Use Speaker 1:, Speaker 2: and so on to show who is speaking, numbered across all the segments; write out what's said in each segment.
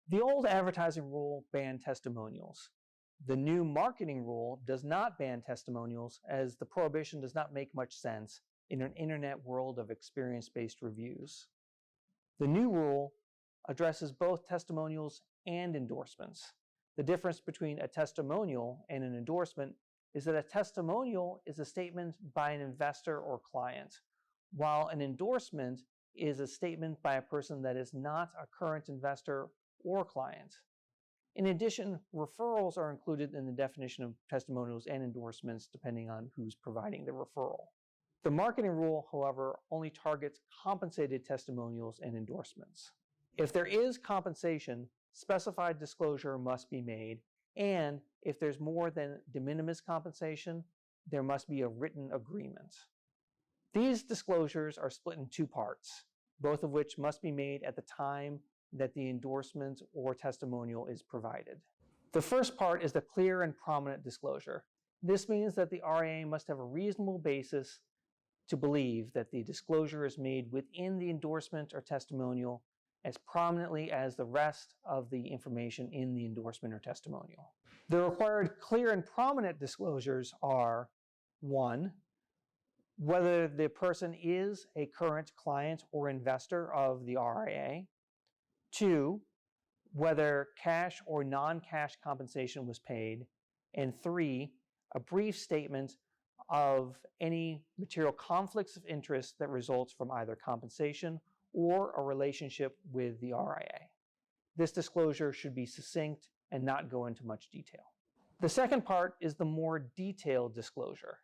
Speaker 1: The old advertising rule banned testimonials. The new marketing rule does not ban testimonials, as the prohibition does not make much sense in an internet world of experience-based reviews. The new rule addresses both testimonials and endorsements. The difference between a testimonial and an endorsement is that a testimonial is a statement by an investor or client, while an endorsement is a statement by a person that is not a current investor or client. In addition, referrals are included in the definition of testimonials and endorsements depending on who's providing the referral. The marketing rule, however, only targets compensated testimonials and endorsements. If there is compensation, specified disclosure must be made, and if there's more than de minimis compensation, there must be a written agreement. These disclosures are split in two parts, both of which must be made at the time that the endorsement or testimonial is provided. The first part is the clear and prominent disclosure. This means that the RIA must have a reasonable basis to believe that the disclosure is made within the endorsement or testimonial as prominently as the rest of the information in the endorsement or testimonial. The required clear and prominent disclosures are: 1, whether the person is a current client or investor of the RIA. 2, whether cash or non-cash compensation was paid. And 3, a brief statement of any material conflicts of interest that results from either compensation or a relationship with the RIA. This disclosure should be succinct and not go into much detail. The second part is the more detailed disclosure.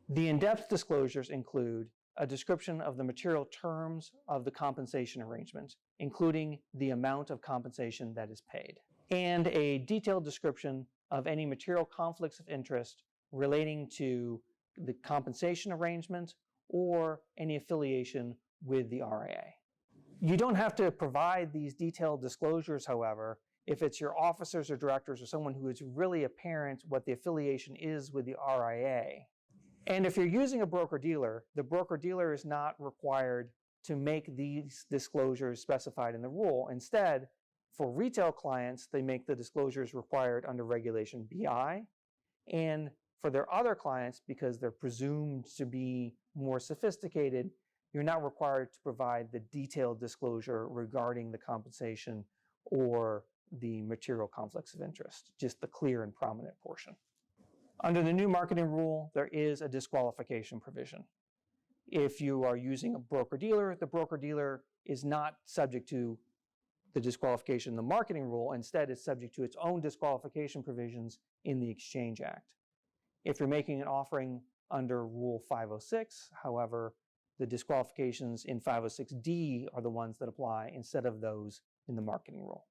Speaker 1: The in-depth disclosures include a description of the material terms of the compensation arrangement, including the amount of compensation that is paid, and a detailed description of any material conflicts of interest relating to the compensation arrangement or any affiliation with the RIA. You don't have to provide these detailed disclosures, however, if it's your officers or directors or someone who is really apparent what the affiliation is with the RIA. And if you're using a broker-dealer, the broker-dealer is not required to make these disclosures specified in the rule. Instead, for retail clients, they make the disclosures required under Regulation BI. And for their other clients, because they're presumed to be more sophisticated, you're not required to provide the detailed disclosure regarding the compensation or the material conflicts of interest, just the clear and prominent portion. Under the new marketing rule, there is a disqualification provision. If you are using a broker-dealer, the broker-dealer is not subject to the disqualification in the marketing rule. Instead, it's subject to its own disqualification provisions in the Exchange Act. If you're making an offering under Rule 506, however, the disqualifications in 506D are the ones that apply instead of those in the marketing rule.